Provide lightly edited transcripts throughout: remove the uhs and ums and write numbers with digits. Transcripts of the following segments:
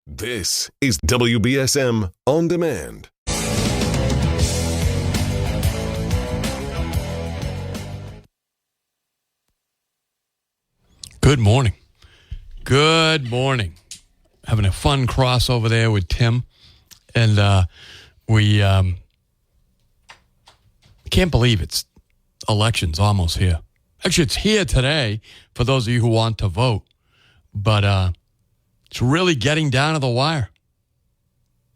This is WBSM On Demand. Good morning. Good morning. Having a fun crossover there with Tim. And we can't believe it's elections almost here. Actually, it's here today for those of you who want to vote. But it's really getting down to the wire.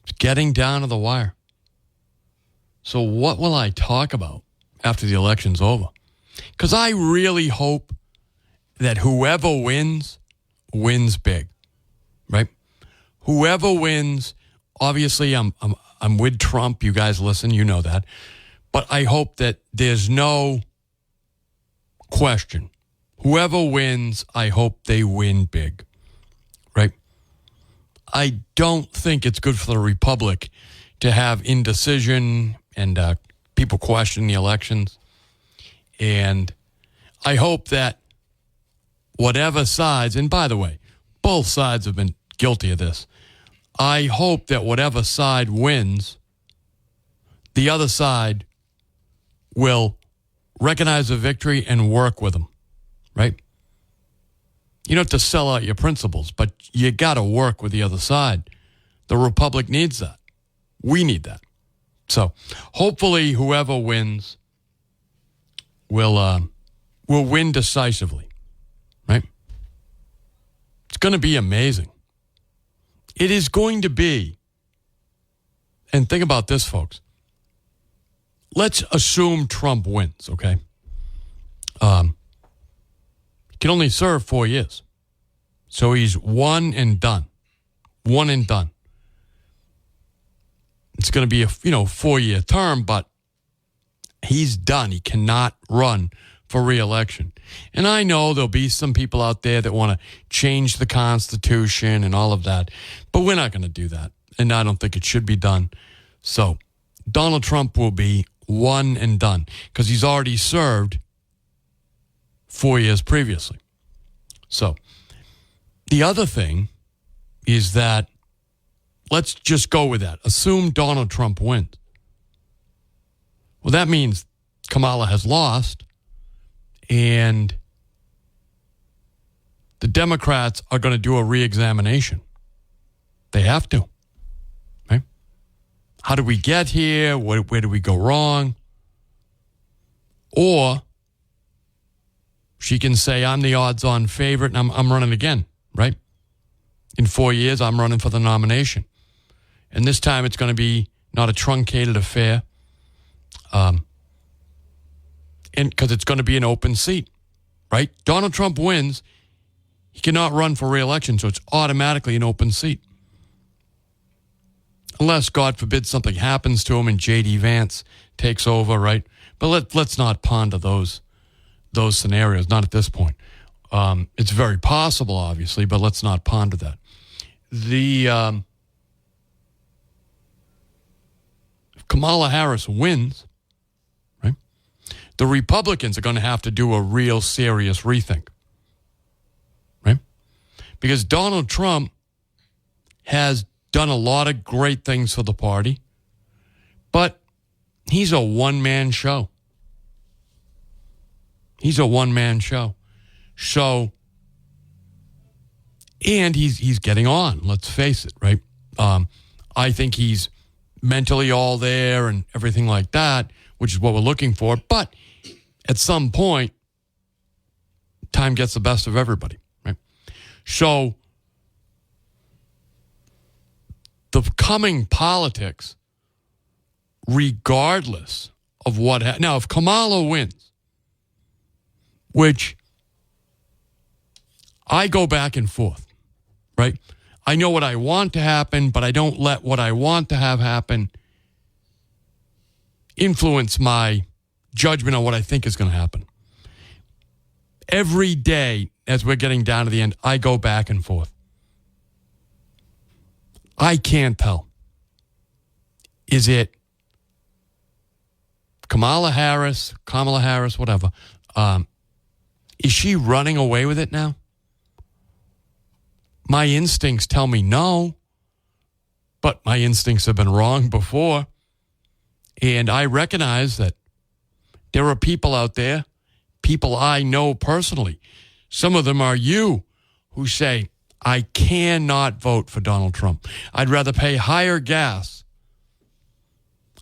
It's getting down to the wire. So what will I talk about after the election's over? Because I really hope that whoever wins big, right? Whoever wins, obviously I'm with Trump. You guys listen, you know that. But I hope that there's no question. Whoever wins, I hope they win big, right? I don't think it's good for the Republic to have indecision and people question the elections. And I hope that whatever sides, and by the way, both sides have been guilty of this. I hope that whatever side wins, the other side will recognize the victory and work with them, right? You don't have to sell out your principles, but you got to work with the other side. The Republic needs that. We need that. So hopefully whoever wins will win decisively, right? It's going to be amazing. It is going to be, and think about this, folks. Let's assume Trump wins, okay? He can only serve 4 years. So he's one and done. One and done. It's going to be a 4-year term, but he's done. He cannot run for re-election. And I know there'll be some people out there that want to change the Constitution and all of that, but we're not going to do that. And I don't think it should be done. So Donald Trump will be one and done because he's already served 4 years previously. So the other thing is that let's just go with that. Assume Donald Trump wins. Well, that means Kamala has lost, and the Democrats are going to do a re-examination. They have to, right? How did we get here? Where did we go wrong? Or she can say, I'm the odds-on favorite, and I'm running again, right? In 4 years, I'm running for the nomination. And this time, it's going to be not a truncated affair, and because it's going to be an open seat, right? Donald Trump wins, he cannot run for re-election, so it's automatically an open seat. Unless, God forbid, something happens to him and J.D. Vance takes over, right? But let's not ponder those scenarios, not at this point. It's very possible, obviously, but let's not ponder that. If Kamala Harris wins, right, the Republicans are going to have to do a real serious rethink, right? Because Donald Trump has done a lot of great things for the party, but he's a one-man show. He's a one-man show. So, and he's getting on, let's face it, right? I think he's mentally all there and everything like that, which is what we're looking for. But at some point, time gets the best of everybody, right? So the coming politics, regardless of what now, if Kamala wins, which I go back and forth, right? I know what I want to happen, but I don't let what I want to have happen influence my judgment on what I think is going to happen. Every day, as we're getting down to the end, I go back and forth. I can't tell. Is it Kamala Harris, whatever? Is she running away with it now? My instincts tell me no. But my instincts have been wrong before. And I recognize that there are people out there, people I know personally. Some of them are you, who say, I cannot vote for Donald Trump. I'd rather pay higher gas.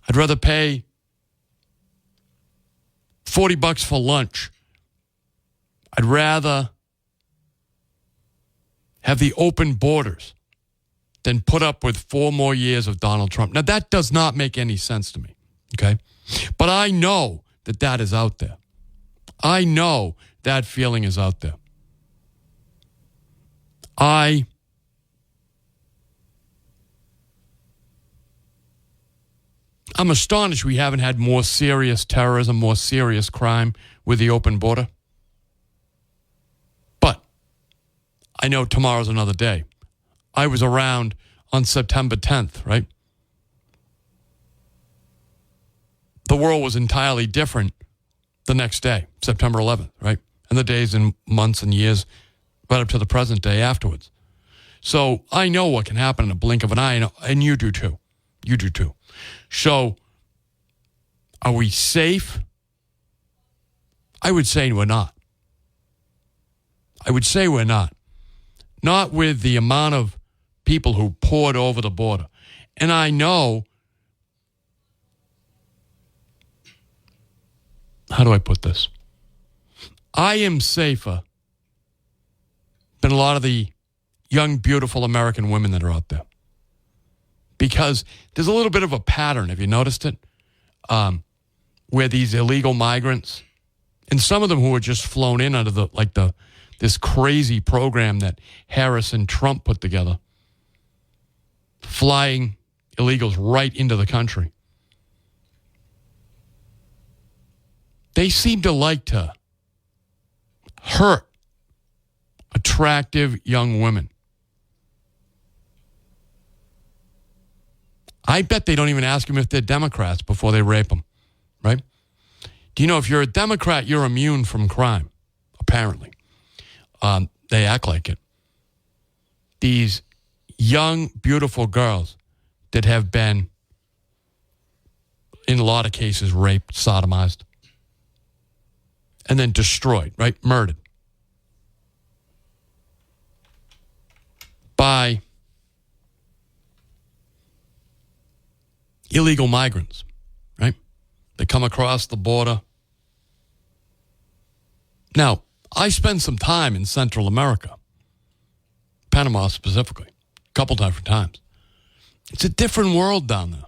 I'd rather pay $40 for lunch. I'd rather have the open borders than put up with 4 more years of Donald Trump. Now, that does not make any sense to me, okay? But I know that that is out there. I know that feeling is out there. I'm astonished we haven't had more serious terrorism, more serious crime with the open border. But I know tomorrow's another day. I was around on September 10th, right? The world was entirely different the next day, September 11th, right? And the days and months and years right up to the present day afterwards. So I know what can happen in a blink of an eye, and you do too. You do too. So are we safe? I would say we're not. I would say we're not. Not with the amount of people who poured over the border. And I know, how do I put this? I am safer than a lot of the young, beautiful American women that are out there. Because there's a little bit of a pattern, have you noticed it? Where these illegal migrants, and some of them who were just flown in under this crazy program that Harris and Trump put together, flying illegals right into the country. They seem to like to hurt attractive young women. I bet they don't even ask them if they're Democrats before they rape them, right? Do you know if you're a Democrat, you're immune from crime, apparently. They act like it. These young, beautiful girls that have been, in a lot of cases, raped, sodomized, and then destroyed, right? Murdered by illegal migrants, right? They come across the border. Now, I spent some time in Central America, Panama specifically, a couple different times. It's a different world down there.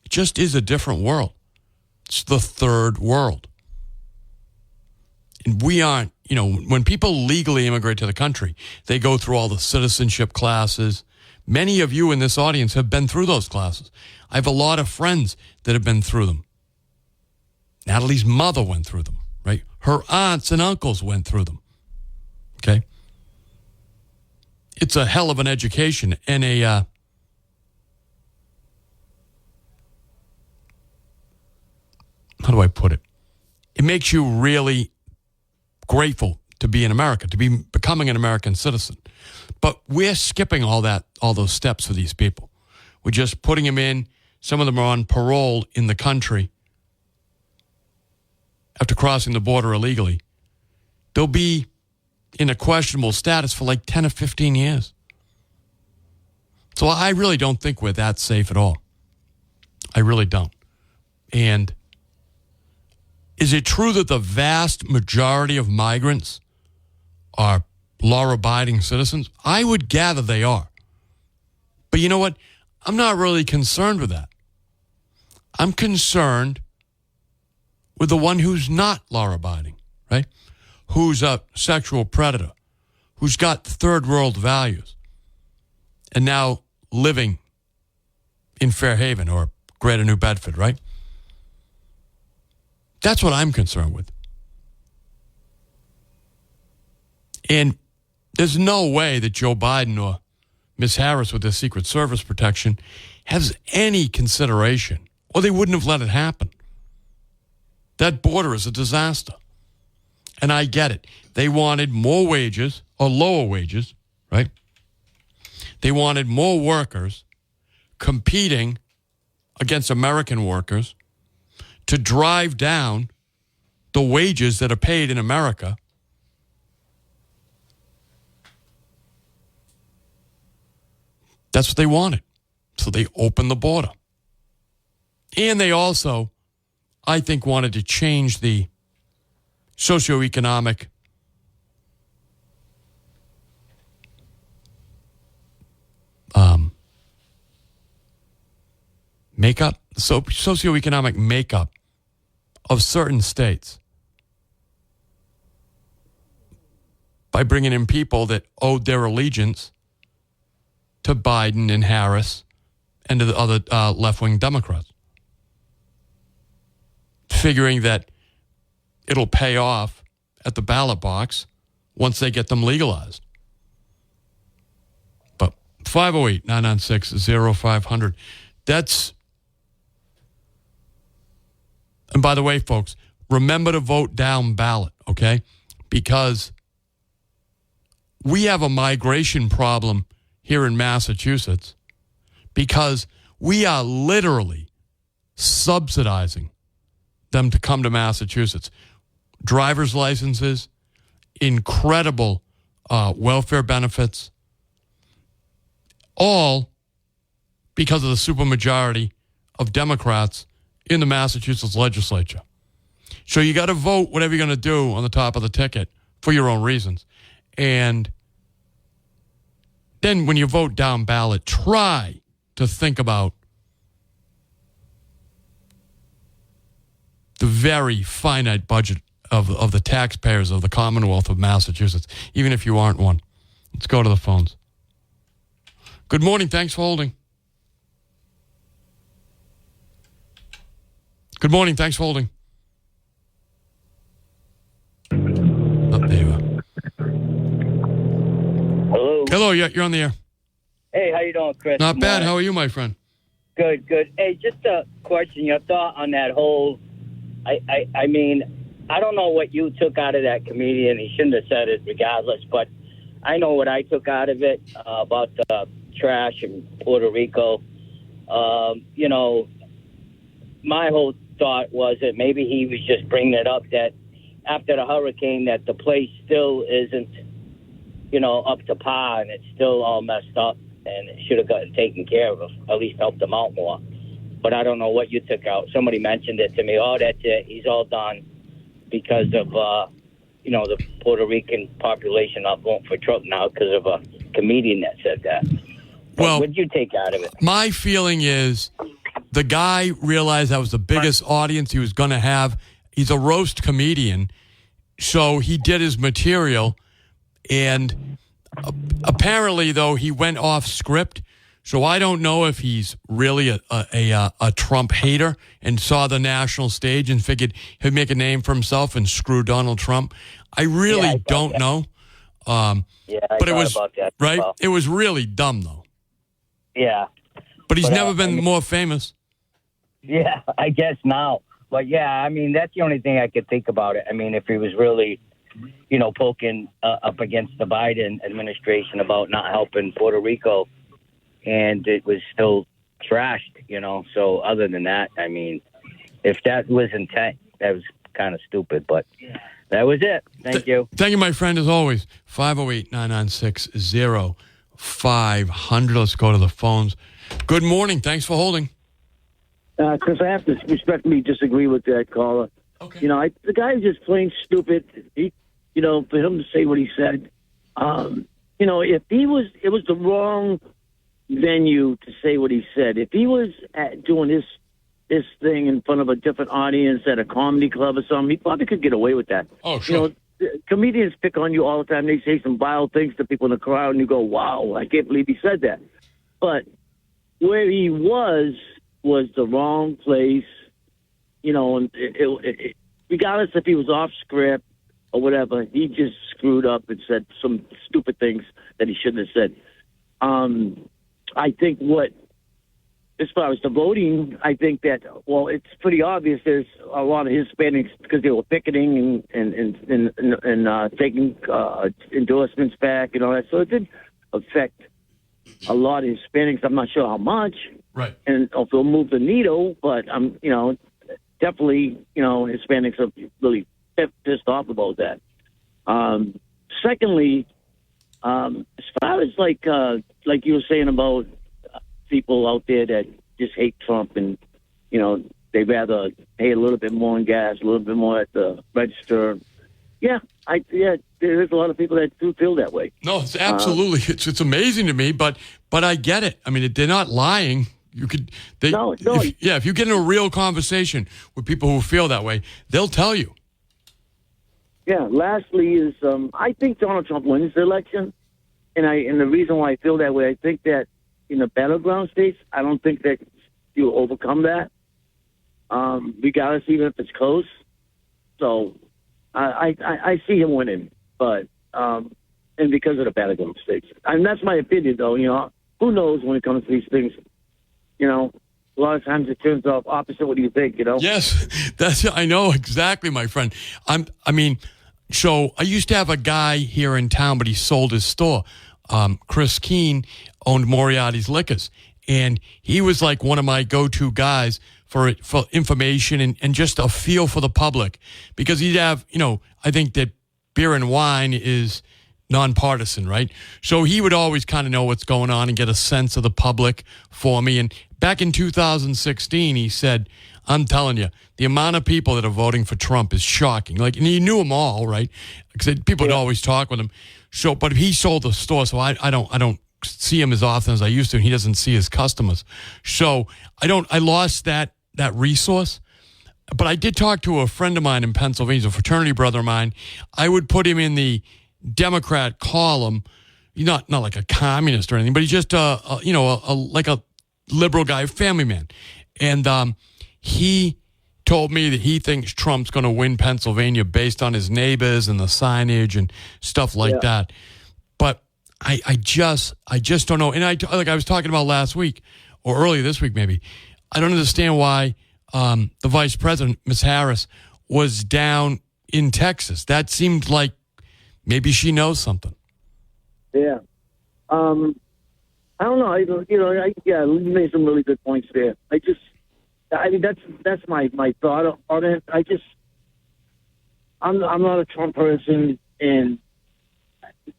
It just is a different world. It's the third world. And we aren't, when people legally immigrate to the country, they go through all the citizenship classes. Many of you in this audience have been through those classes. I have a lot of friends that have been through them. Natalie's mother went through them, right? Her aunts and uncles went through them, okay? It's a hell of an education and how do I put it? It makes you really grateful to be in America, to be becoming an American citizen. But we're skipping all those steps for these people. We're just putting them in. Some of them are on parole in the country after crossing the border illegally. They'll be in a questionable status for like 10 or 15 years. So I really don't think we're that safe at all. I really don't. And is it true that the vast majority of migrants are law-abiding citizens? I would gather they are. But you know what? I'm not really concerned with that. I'm concerned with the one who's not law-abiding, right? Who's a sexual predator, who's got third world values, and now living in Fairhaven or Greater New Bedford, right? That's what I'm concerned with. And there's no way that Joe Biden or Ms. Harris with their Secret Service protection has any consideration, or they wouldn't have let it happen. That border is a disaster. And I get it. They wanted more wages or lower wages, right? They wanted more workers competing against American workers to drive down the wages that are paid in America. That's what they wanted. So they opened the border. And they also, I think, wanted to change the socioeconomic socioeconomic makeup of certain states by bringing in people that owed their allegiance to Biden and Harris and to the other left-wing Democrats, figuring that it'll pay off at the ballot box once they get them legalized. But 508-996-0500, that's... And by the way, folks, remember to vote down ballot, okay? Because we have a migration problem here in Massachusetts because we are literally subsidizing them to come to Massachusetts. Driver's licenses, incredible welfare benefits, all because of the supermajority of Democrats in the Massachusetts legislature. So you got to vote whatever you're going to do on the top of the ticket for your own reasons. And then when you vote down ballot, try to think about the very finite budget of the taxpayers of the Commonwealth of Massachusetts, even if you aren't one. Let's go to the phones. Good morning. Thanks for holding. Good morning. Thanks for holding. Oh, there you are. Hello. Hello, you're on the air. Hey, how you doing, Chris? Not bad. How are you, my friend? Good, good. Hey, just a question. Your thought on that whole... I mean, I don't know what you took out of that comedian. He shouldn't have said it regardless, but I know what I took out of it about the trash in Puerto Rico. You know, my whole thought was that maybe he was just bringing it up that after the hurricane that the place still isn't, you know, up to par and it's still all messed up and it should have gotten taken care of, at least helped them out more. But I don't know what you took out. Somebody mentioned it to me. Oh, that's it. He's all done because of, you know, the Puerto Rican population not voting for Trump now because of a comedian that said that. Well, what did you take out of it? My feeling is the guy realized that was the biggest audience he was going to have. He's a roast comedian, so he did his material, and apparently, though, he went off script. So I don't know if he's really a Trump hater and saw the national stage and figured he'd make a name for himself and screw Donald Trump. I really don't know. But it was about that right. well. It was really dumb, though. Yeah. But he's never been more famous. Yeah, I guess now. But yeah, I mean, that's the only thing I could think about it. I mean, if he was really, you know, poking up against the Biden administration about not helping Puerto Rico, and it was still trashed, you know. So other than that, I mean, if that was intent, that was kind of stupid. But that was it. Thank you. Thank you, my friend, as always. 508-996-0500. Let's go to the phones. Good morning. Thanks for holding. Chris, I have to respectfully disagree with that caller. Okay. You know, the guy is just plain stupid. He, you know, for him to say what he said, you know, if he was, it was the wrong venue to say what he said. If he was doing this thing in front of a different audience at a comedy club or something, he probably could get away with that. Oh, sure. You know, comedians pick on you all the time. They say some vile things to people in the crowd, and you go, wow, I can't believe he said that. But where he was the wrong place, you know, and it, regardless if he was off script or whatever, he just screwed up and said some stupid things that he shouldn't have said. I think as far as the voting, I think that, well, it's pretty obvious there's a lot of Hispanics because they were picketing and taking endorsements back and all that. So it did affect a lot of Hispanics. I'm not sure how much, Right. And if they'll move the needle, but definitely, Hispanics are really pissed off about that. Secondly, as far as like you were saying about people out there that just hate Trump and, they'd rather pay a little bit more in gas, a little bit more at the register. Yeah, there's a lot of people that do feel that way. No, it's absolutely. It's amazing to me, but I get it. I mean, they're not lying. You could, if you get in a real conversation with people who feel that way, they'll tell you. Yeah. Lastly, is I think Donald Trump wins the election, and the reason why I feel that way, I think that in the battleground states, I don't think that you'll overcome that, regardless, even if it's close. So I see him winning, but and because of the battleground states, and that's my opinion, though. Who knows when it comes to these things? A lot of times it turns out opposite what you think, Yes, I know exactly, my friend. So I used to have a guy here in town, but he sold his store. Chris Keene owned Moriarty's Liquors, and he was like one of my go-to guys for information and just a feel for the public, because he'd have, I think that beer and wine is nonpartisan, right? So he would always kind of know what's going on and get a sense of the public for me. And back in 2016, he said, I'm telling you, the amount of people that are voting for Trump is shocking. And he knew them all, right? Because people would always talk with him. So, but he sold the store, so I don't see him as often as I used to, and he doesn't see his customers. So I lost that resource. But I did talk to a friend of mine in Pennsylvania, he's a fraternity brother of mine. I would put him in the Democrat column. He's not like a communist or anything, but he's just like a liberal guy, family man. And he told me that he thinks Trump's going to win Pennsylvania based on his neighbors and the signage and stuff like that. But I just don't know. And I was talking about last week or earlier this week, maybe. I don't understand why the vice president, Ms. Harris, was down in Texas. That seemed like maybe she knows something. Yeah. I don't know. You made some really good points there. That's my thought on it. I'm not a Trump person,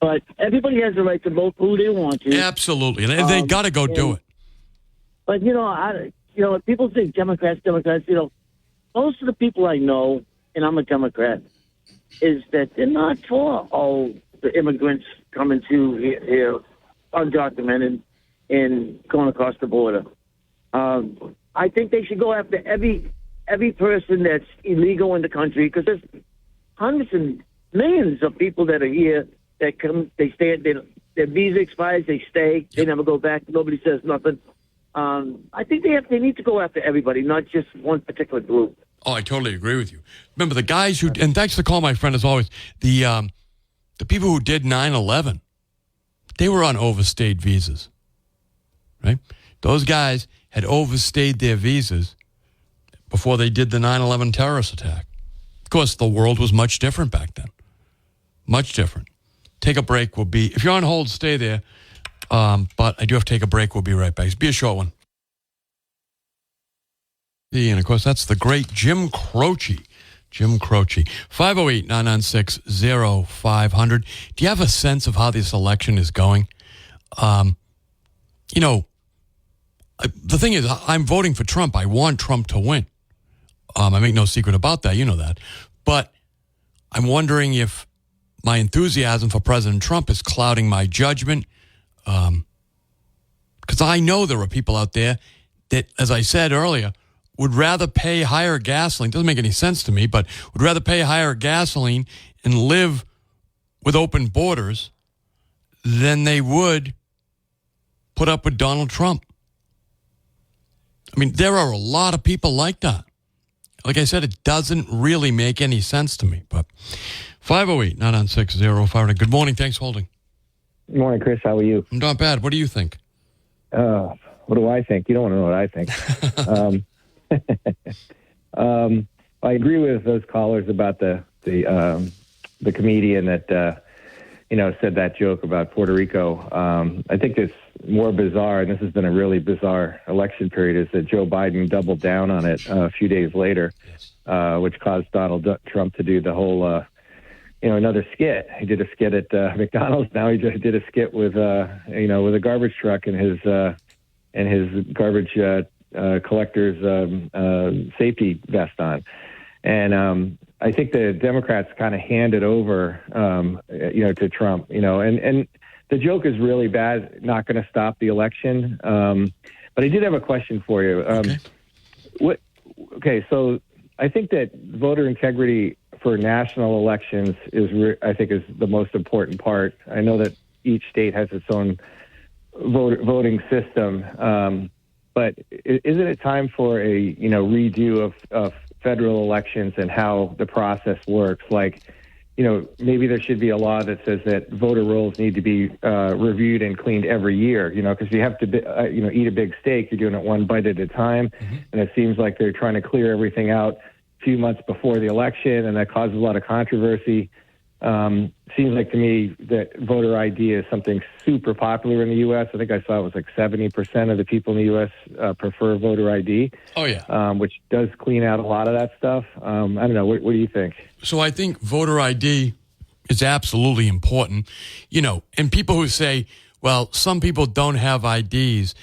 but everybody has the right to vote who they want to. Absolutely, and they got to go do it. But people say Democrats. Most of the people I know, and I'm a Democrat, is that they're not for all the immigrants coming to here undocumented and going across the border. I think they should go after every person that's illegal in the country, because there's hundreds and millions of people that are here that come, they stay, their visa expires, they stay, they never go back, nobody says nothing. I think they need to go after everybody, not just one particular group. Oh, I totally agree with you. Remember the guys who, and thanks for the call, my friend, as always, the people who did 9/11, they were on overstayed visas, right? Those guys had overstayed their visas before they did the 9/11 terrorist attack. Of course, the world was much different back then. Much different. Take a break. If you're on hold, stay there. But I do have to take a break. We'll be right back. It'll be a short one. And, of course, that's the great Jim Croce. 508-996-0500. Do you have a sense of how this election is going? The thing is, I'm voting for Trump. I want Trump to win. I make no secret about that. You know that. But I'm wondering if my enthusiasm for President Trump is clouding my judgment. Because I know there are people out there that, as I said earlier, would rather pay higher gasoline. Doesn't make any sense to me, but would rather pay higher gasoline and live with open borders than they would put up with Donald Trump. I mean, there are a lot of people like that. Like I said, it doesn't really make any sense to me. But 508-996-0500. Good morning. Thanks for holding. Good morning, Chris. How are you? I'm not bad. What do you think? What do I think? You don't want to know what I think. I agree with those callers about the comedian that said that joke about Puerto Rico. I think more bizarre, and this has been a really bizarre election period, is that Joe Biden doubled down on it a few days later, which caused Donald Trump to do the whole, another skit. He did a skit at McDonald's. Now he just did a skit with, with a garbage truck and his garbage collector's safety vest on. And I think the Democrats kind of handed over, to Trump, and the joke is really bad, not going to stop the election. But I did have a question for you. So I think that voter integrity for national elections is the most important part. I know that each state has its own voting system, but isn't it time for a redo of federal elections and how the process works? Like, maybe there should be a law that says that voter rolls need to be reviewed and cleaned every year, because you have to, eat a big steak. You're doing it one bite at a time. Mm-hmm. And it seems like they're trying to clear everything out a few months before the election, and that causes a lot of controversy. Seems like to me that voter ID is something super popular in the U.S. I think I saw it was like 70% of the people in the U.S. Prefer voter ID. Oh, yeah. Which does clean out a lot of that stuff. I don't know. What do you think? So I think voter ID is absolutely important. And people who say, well, some people don't have IDs,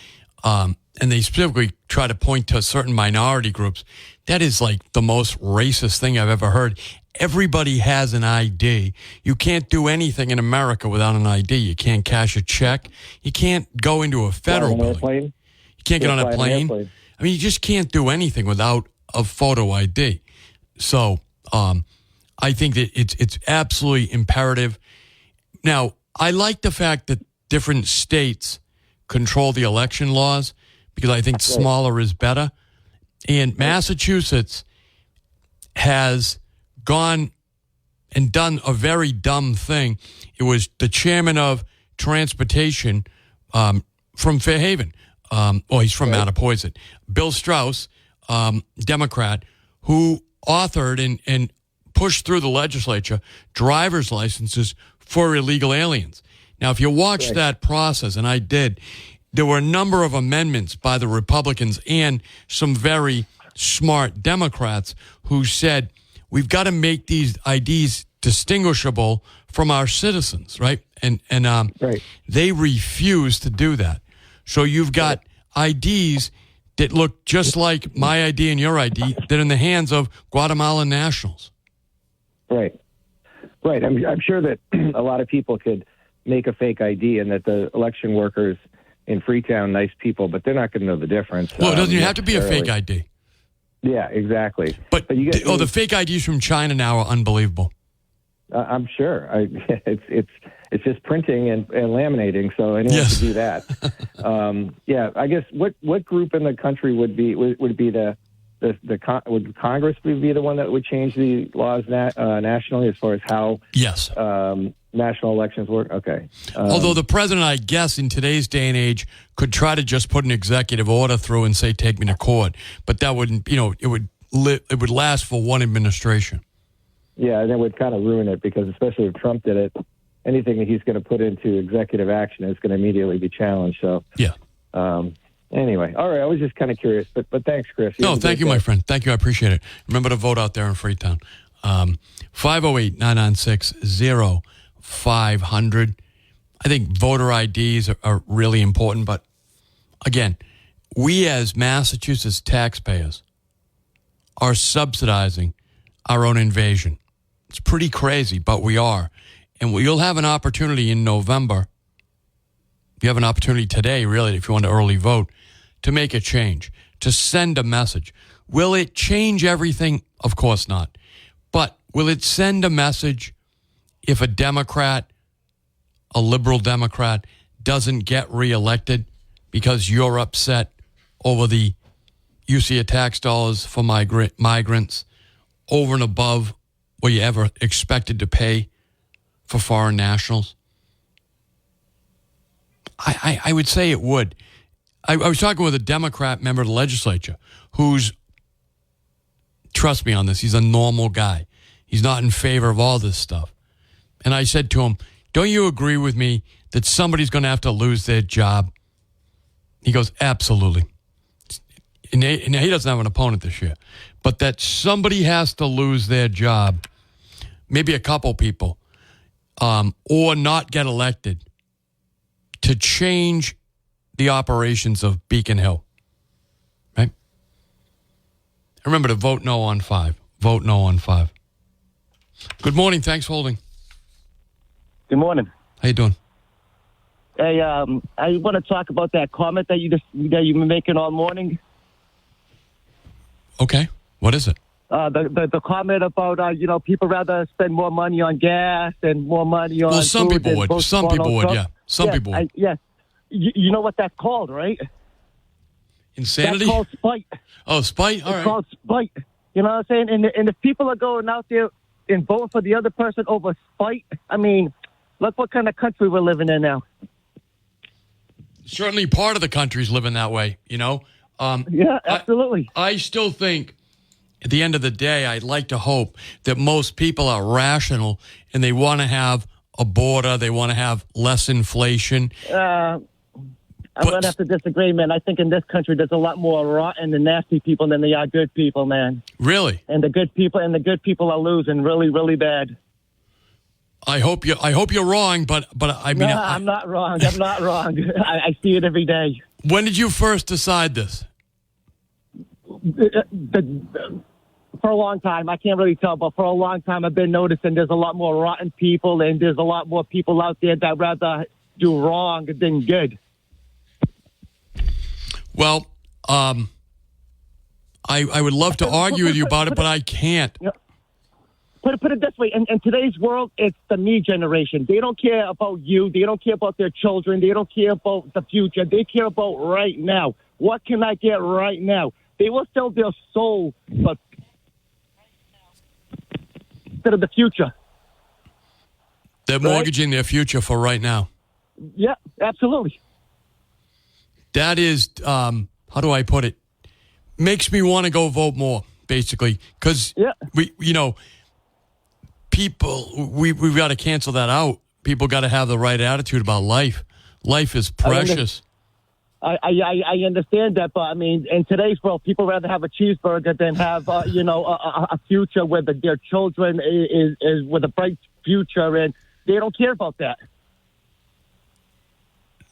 and they specifically try to point to certain minority groups, that is like the most racist thing I've ever heard. Everybody has an ID. You can't do anything in America without an ID. You can't cash a check. You can't go into a federal building. You can't get on a plane. I mean, you just can't do anything without a photo ID. So I think that it's absolutely imperative. Now, I like the fact that different states control the election laws because I think smaller is better. And Massachusetts has gone and done a very dumb thing. It was the chairman of transportation from Fairhaven. He's from Mattapoisett. Bill Strauss, Democrat, who authored and pushed through the legislature driver's licenses for illegal aliens. Now, if you watch that process, and I did, there were a number of amendments by the Republicans and some very smart Democrats who said, we've got to make these IDs distinguishable from our citizens, right? And they refuse to do that. So you've got IDs that look just like my ID and your ID that are in the hands of Guatemalan nationals. Right. I'm sure that a lot of people could make a fake ID and that the election workers in Freetown, nice people, but they're not going to know the difference. Well, it doesn't have to be a fake ID. Yeah, exactly. But you get, the fake IDs from China now are unbelievable. I'm sure. It's just printing and laminating, so anyone can do that. I guess what group in the country would be would Congress be the one that would change the laws nationally as far as how national elections work? Okay. Although the president, I guess, in today's day and age, could try to just put an executive order through and say, "Take me to court," but that wouldn't. It would last for one administration. Yeah, and it would kind of ruin it because, especially if Trump did it, anything that he's going to put into executive action is going to immediately be challenged. So anyway, all right. I was just kind of curious, but thanks, Chris. No, thank you, my friend. Thank you. I appreciate it. Remember to vote out there in Freetown. 508-996-0500. I think voter IDs are really important, but again, we as Massachusetts taxpayers are subsidizing our own invasion. It's pretty crazy, but we are. And you'll have an opportunity in November. You have an opportunity today, really, if you want to early vote, to make a change, to send a message. Will it change everything? Of course not. But will it send a message if a Democrat, a liberal Democrat, doesn't get reelected because you're upset over the use of tax dollars for migrants over and above what you ever expected to pay for foreign nationals? I would say it would. I was talking with a Democrat member of the legislature who's, trust me on this, he's a normal guy. He's not in favor of all this stuff. And I said to him, don't you agree with me that somebody's going to have to lose their job He goes, absolutely. And he doesn't have an opponent this year. But that somebody has to lose their job, maybe a couple people, or not get elected to change the operations of Beacon Hill. Right? Remember to vote no on 5. Vote no on 5. Good morning. Thanks for holding. Good morning. How you doing? Hey, I want to talk about that comment that you've been making all morning. Okay. What is it? The comment about people rather spend more money on gas and more money on. Well, some food people than would. both Some Donald people would. Trump. Yeah. Some people would. Yes. You know what that's called, right? Insanity. That's called spite. Oh, spite. All It's right. called spite. You know what I'm saying? And if people are going out there and voting for the other person over spite, I mean, look what kind of country we're living in now. Certainly, part of the country's living that way. Yeah, absolutely. I still think, at the end of the day, I'd like to hope that most people are rational and they want to have a border. They want to have less inflation. I'm going to have to disagree, man. I think in this country there's a lot more rotten and nasty people than there are good people, man. Really? And the good people are losing really, really bad. I hope you're wrong, but I mean, I'm not wrong. I'm not wrong. I see it every day. When did you first decide this? For a long time, I can't really tell, but for a long time I've been noticing there's a lot more rotten people and there's a lot more people out there that rather do wrong than good. Well, I would love to argue with you about it, but I can't. Put it this way, in today's world, it's the me generation. They don't care about you. They don't care about their children. They don't care about the future. They care about right now. What can I get right now? They will sell their soul, but instead of the future. They're mortgaging their future for right now. Yeah, absolutely. That is, how do I put it? Makes me want to go vote more, basically, because people, we've got to cancel that out. People got to have the right attitude about life. Life is precious. I understand that, but I mean, in today's world, people rather have a cheeseburger than have, a future where their children is with a bright future, and they don't care about that.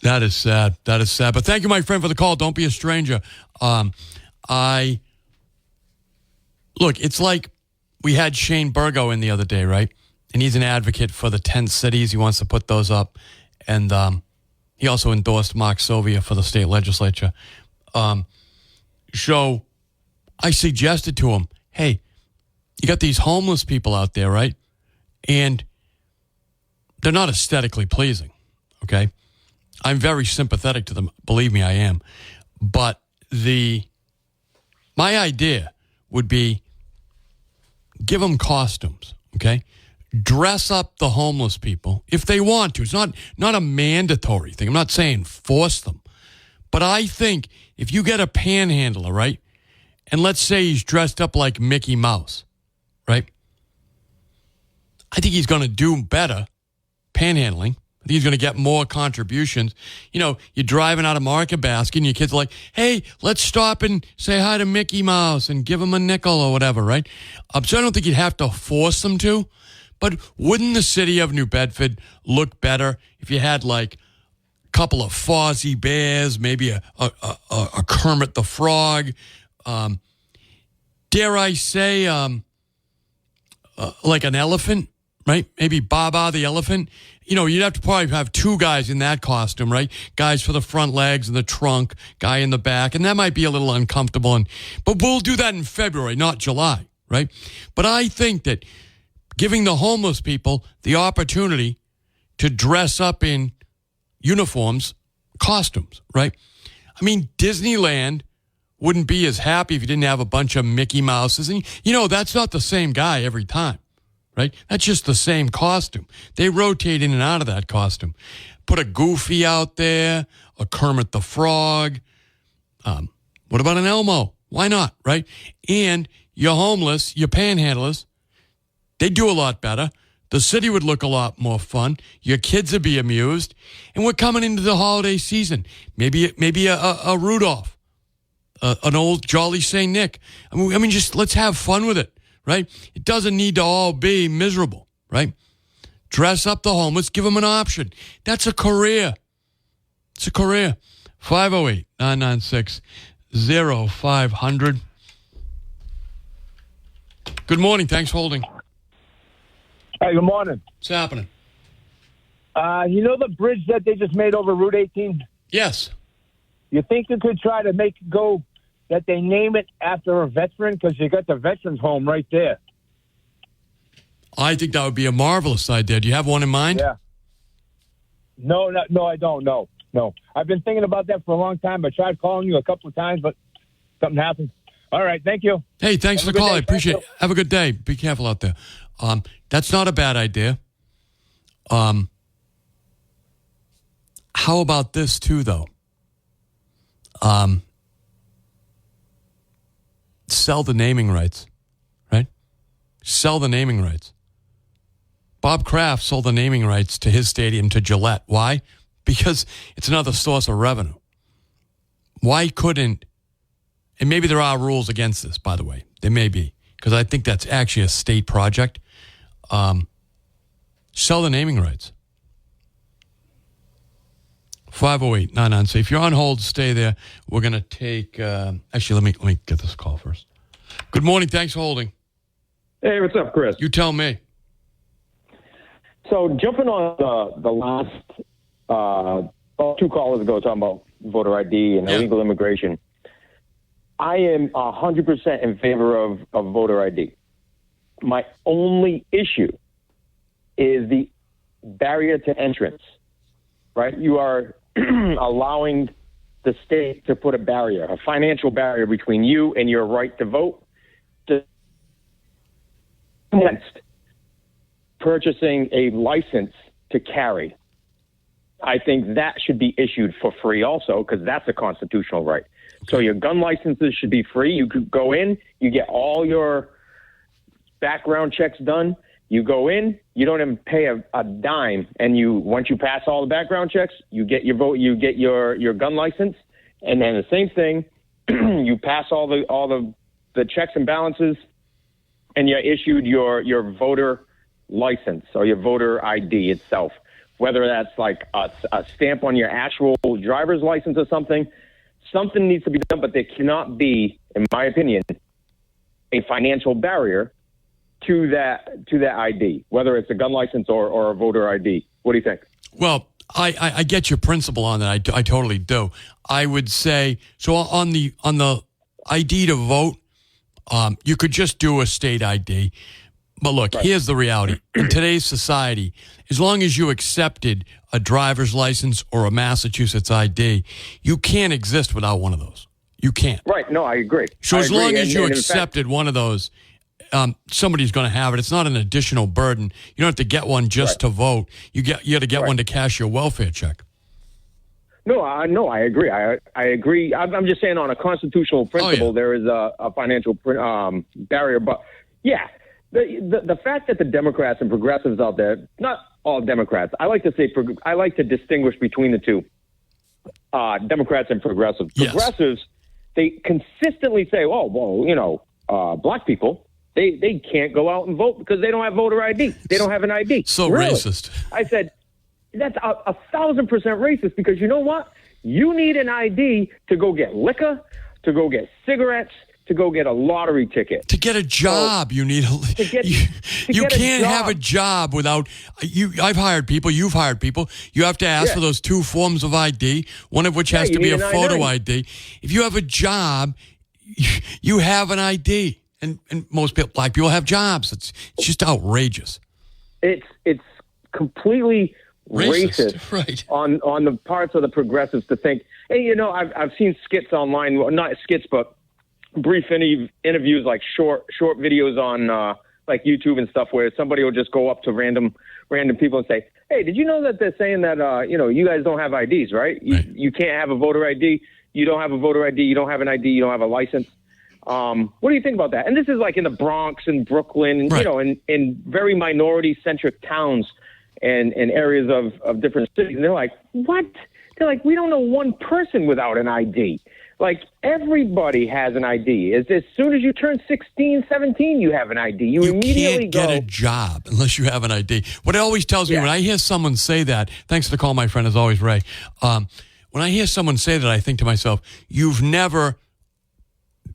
That is sad. That is sad. But thank you, my friend, for the call. Don't be a stranger. Look, it's like we had Shane Burgo in the other day, right? And he's an advocate for the 10 cities. He wants to put those up. And he also endorsed Mark Sylvia for the state legislature. So I suggested to him, hey, you got these homeless people out there, right? And they're not aesthetically pleasing, okay? I'm very sympathetic to them. Believe me, I am. But my idea would be give them costumes, okay? Dress up the homeless people if they want to. It's not a mandatory thing. I'm not saying force them. But I think if you get a panhandler, right, and let's say he's dressed up like Mickey Mouse, right, I think he's going to do better panhandling. I think he's going to get more contributions. You know, you're driving out of Market Basket and your kids are like, hey, let's stop and say hi to Mickey Mouse and give him a nickel or whatever, right? So I don't think you'd have to force them to. But wouldn't the city of New Bedford look better if you had like a couple of Fozzie Bears, maybe a Kermit the Frog, dare I say, like an elephant, right? Maybe Baba the elephant. You know, you'd have to probably have two guys in that costume, right? Guys for the front legs and the trunk, guy in the back. And that might be a little uncomfortable. But we'll do that in February, not July, right? But I think that giving the homeless people the opportunity to dress up in uniforms, costumes, right? I mean, Disneyland wouldn't be as happy if you didn't have a bunch of Mickey Mouses. And, you know, that's not the same guy every time. Right? That's just the same costume. They rotate in and out of that costume. Put a Goofy out there, a Kermit the Frog. What about an Elmo? Why not, right? And you're homeless, you're panhandlers. They do a lot better. The city would look a lot more fun. Your kids would be amused. And we're coming into the holiday season. Maybe a Rudolph, an old Jolly St. Nick. I mean, just let's have fun with it, right? It doesn't need to all be miserable, right? Dress up the homeless. Give them an option. That's a career. It's a career. 508-996-0500. Good morning. Thanks for holding. Hey, good morning. What's happening? You know the bridge that they just made over Route 18? Yes. You think you could try to make it go that they name it after a veteran? Because you got the veterans home right there. I think that would be a marvelous idea. Do you have one in mind? Yeah. No, I don't. No. I've been thinking about that for a long time. I tried calling you a couple of times, but something happened. All right. Thank you. Hey, thanks for the call. I appreciate it. Have a good day. Be careful out there. That's not a bad idea. How about this too, though? Sell the naming rights, right? Sell the naming rights. Bob Kraft sold the naming rights to his stadium to Gillette. Why? Because it's another source of revenue. Why couldn't, and maybe there are rules against this, by the way. There may be, because I think that's actually a state project. Sell the naming rights. 508-996. If you're on hold, stay there. We're going to take, actually, let me get this call first. Good morning. Thanks for holding. Hey, what's up, Chris? You tell me. So jumping on the last two callers ago talking about voter ID and illegal immigration, I am 100% in favor of voter ID. My only issue is the barrier to entrance, right? You are allowing the state to put a barrier, a financial barrier between you and your right to vote, against purchasing a license to carry. I think that should be issued for free also, because that's a constitutional right. So your gun licenses should be free. You could go in, you get all your background checks done. You go in, you don't even pay a dime, and once you pass all the background checks, you get your vote, you get your gun license, and then the same thing, you pass all the checks and balances, and you're issued your voter license or your voter ID itself. Whether that's like a stamp on your actual driver's license or something needs to be done, but there cannot be, in my opinion, a financial barrier to that ID, whether it's a gun license or a voter ID. What do you think? Well, I get your principle on that. I totally do. I would say, so on the ID to vote, you could just do a state ID. But look, here's the reality. In today's society, as long as you accepted a driver's license or a Massachusetts ID, you can't exist without one of those. You can't. Right. No, I agree. So as long as you accepted one of those, somebody's going to have it. It's not an additional burden. You don't have to get one just to vote. You got to get one to cash your welfare check. No, I agree. I agree. I'm just saying on a constitutional principle, there is a financial barrier. But yeah, the fact that the Democrats and progressives out there, not all Democrats, I like to distinguish between the two, Democrats and progressives. Yes. Progressives, they consistently say, oh, well, black people, they can't go out and vote because they don't have voter ID. They don't have an ID. So really? Racist. I said, that's 1,000% racist, because you know what? You need an ID to go get liquor, to go get cigarettes, to go get a lottery ticket. To get a job, you need you can't have a job without you. I've hired people. You've hired people. You have to ask for those two forms of ID, one of which has to be a photo ID. If you have a job, you have an ID, and most people, black people, have jobs. It's just outrageous. It's completely racist right? On the parts of the progressives to think. Hey, I've seen skits online, well, not skits, but brief interviews, like short videos on like YouTube and stuff, where somebody will just go up to random people and say, hey, did you know that they're saying that you guys don't have IDs, right? You can't have a voter ID. You don't have a voter ID. You don't have an ID. You don't have a license. What do you think about that? And this is like in the Bronx and Brooklyn, and, Right. you know, in very minority-centric towns and areas of different cities. And they're like, what? They're like, we don't know one person without an ID. Like, everybody has an ID. As soon as you turn 16, 17, you have an ID. You immediately can't get a job unless you have an ID. What it always tells me when I hear someone say that, thanks for the call, my friend, as always, Ray. When I hear someone say that, I think to myself, you've never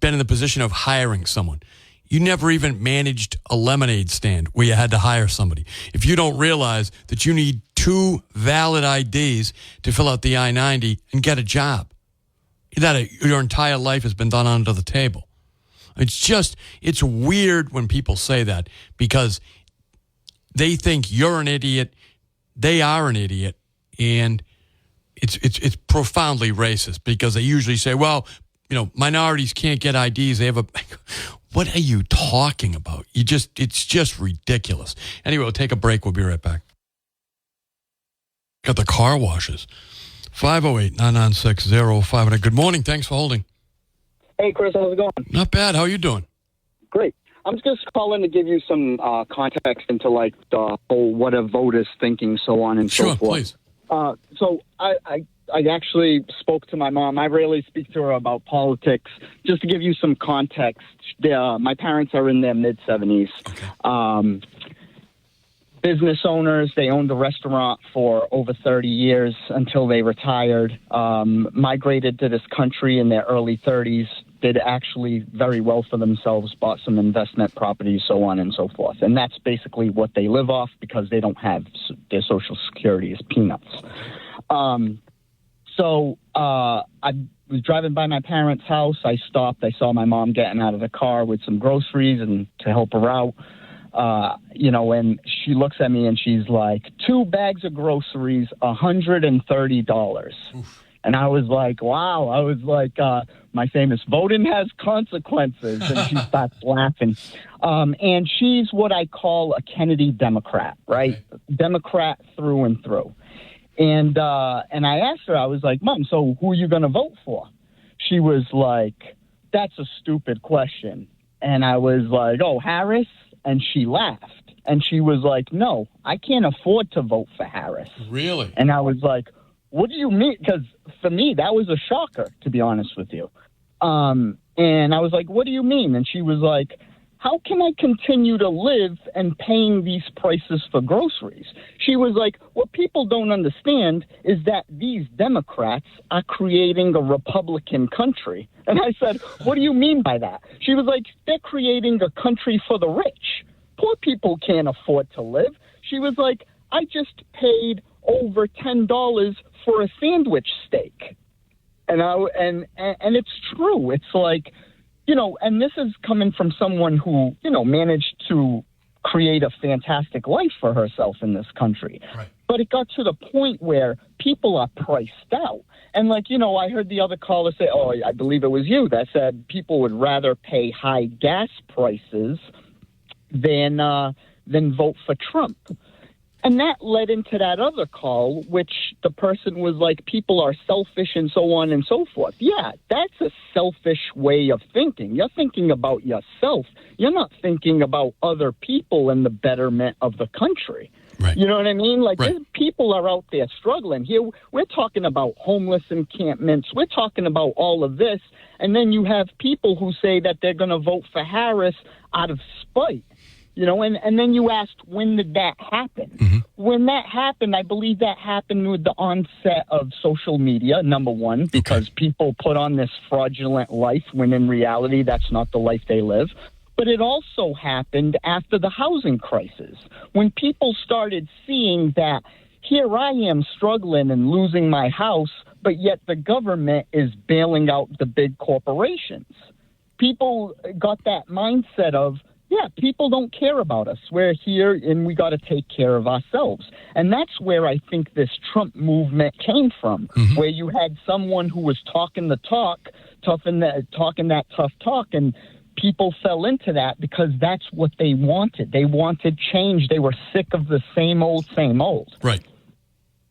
been in the position of hiring someone. You never even managed a lemonade stand where you had to hire somebody. If you don't realize that you need 2 valid IDs to fill out the I-90 and get a job, that your entire life has been done under the table. It's weird when people say that because they think you're an idiot, they are an idiot, and it's profoundly racist because they usually say, well, you know, minorities can't get IDs. They have a... What are you talking about? It's just ridiculous. Anyway, we'll take a break. We'll be right back. Got the car washes. 508-996-0500. Good morning. Thanks for holding. Hey, Chris, how's it going? Not bad. How are you doing? Great. I'm just calling to give you some context into like the whole what a vote is thinking, so on and so forth. Sure, please. So I actually spoke to my mom. I rarely speak to her about politics. Just to give you some context, my parents are in their mid-70s. Okay. Business owners. They owned a restaurant for over 30 years until they retired. Migrated to this country in their early 30s. Did actually very well for themselves, bought some investment properties, so on and so forth. And that's basically what they live off because they don't have their Social Security is peanuts. So I was driving by my parents' house. I stopped. I saw my mom getting out of the car with some groceries and to help her out. And she looks at me and she's like, 2 bags of groceries, $130. Oof. And I was like, wow. I was like, my famous voting has consequences. And she starts laughing. And she's what I call a Kennedy Democrat, right? Okay. Democrat through and through. And I asked her, I was like, Mom, so who are you going to vote for? She was like, that's a stupid question. And I was like, oh, Harris? And she laughed. And she was like, no, I can't afford to vote for Harris. Really? And I was like, what do you mean? Because for me, that was a shocker, to be honest with you. And I was like, what do you mean? And she was like, how can I continue to live and paying these prices for groceries? She was like, what people don't understand is that these Democrats are creating a Republican country. And I said, what do you mean by that? She was like, they're creating a country for the rich. Poor people can't afford to live. She was like, I just paid over $10 for a sandwich steak. And it's true. It's like, you know, and this is coming from someone who, you know, managed to create a fantastic life for herself in this country. Right. But it got to the point where people are priced out. And like, you know, I heard the other caller say, oh, I believe it was you that said people would rather pay high gas prices than vote for Trump. And that led into that other call, which the person was like, people are selfish and so on and so forth. Yeah, that's a selfish way of thinking. You're thinking about yourself. You're not thinking about other people and the betterment of the country. Right. You know what I mean? Like, right. People are out there struggling. Here, we're talking about homeless encampments. We're talking about all of this. And then you have people who say that they're going to vote for Harris out of spite. You know, and then you asked, when did that happen? Mm-hmm. When that happened, I believe that happened with the onset of social media, number one, because people put on this fraudulent life when in reality that's not the life they live. But it also happened after the housing crisis, when people started seeing that here I am struggling and losing my house, but yet the government is bailing out the big corporations. People got that mindset of, yeah, people don't care about us. We're here and we got to take care of ourselves. And that's where I think this Trump movement came from, mm-hmm. where you had someone who was talking the talk, talking that tough talk, and people fell into that because that's what they wanted. They wanted change. They were sick of the same old, same old. Right.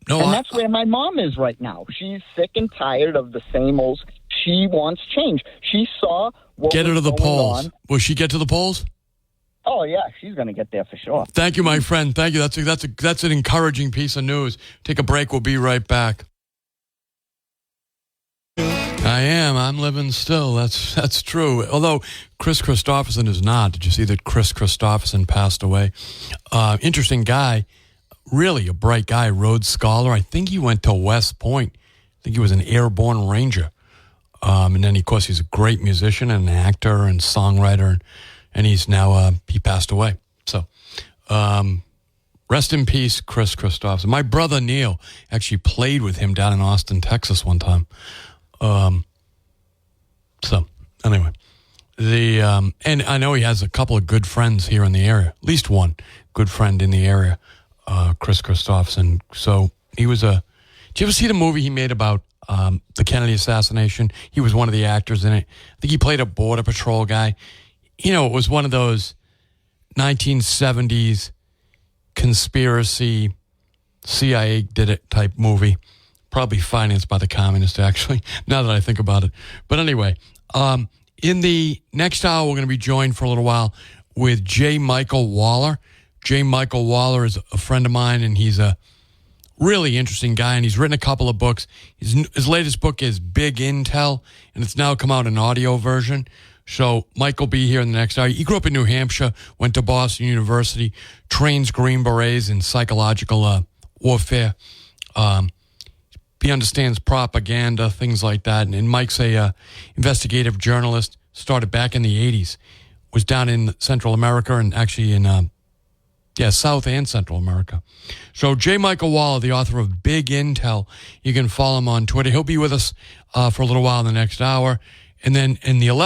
No, and that's where my mom is right now. She's sick and tired of the same old. she wants change. She saw what Get her to was the going polls. on. Will she get to the polls? Oh yeah, she's going to get there for sure. Thank you, my friend. Thank you. That's an encouraging piece of news. Take a break. We'll be right back. I am. I'm living still. That's true. Although Chris Christopherson is not. Did you see that Chris Christopherson passed away? Interesting guy. Really a bright guy. Rhodes Scholar. I think he went to West Point. I think he was an airborne ranger. And then, of course, he's a great musician and an actor and songwriter. And he's now, he passed away. So, rest in peace, Chris Christopherson. My brother Neil actually played with him down in Austin, Texas one time. So, anyway. And I know he has a couple of good friends here in the area. At least one good friend in the area, Chris Christopherson. So, he was did you ever see the movie he made about the Kennedy assassination? He was one of the actors in it. I think he played a Border Patrol guy. You know, it was one of those 1970s conspiracy, CIA did it type movie. Probably financed by the communists, actually, now that I think about it. But anyway, in the next hour, we're going to be joined for a little while with J. Michael Waller. J. Michael Waller is a friend of mine, and he's a really interesting guy, and he's written a couple of books. His latest book is Big Intel, and it's now come out in audio version. So Mike will be here in the next hour. He grew up in New Hampshire, went to Boston University, trains Green Berets in psychological warfare. He understands propaganda, things like that. And Mike's a investigative journalist, started back in the 80s, was down in Central America and actually in South and Central America. So J. Michael Waller, the author of Big Intel, you can follow him on Twitter. He'll be with us for a little while in the next hour. And then in the 11th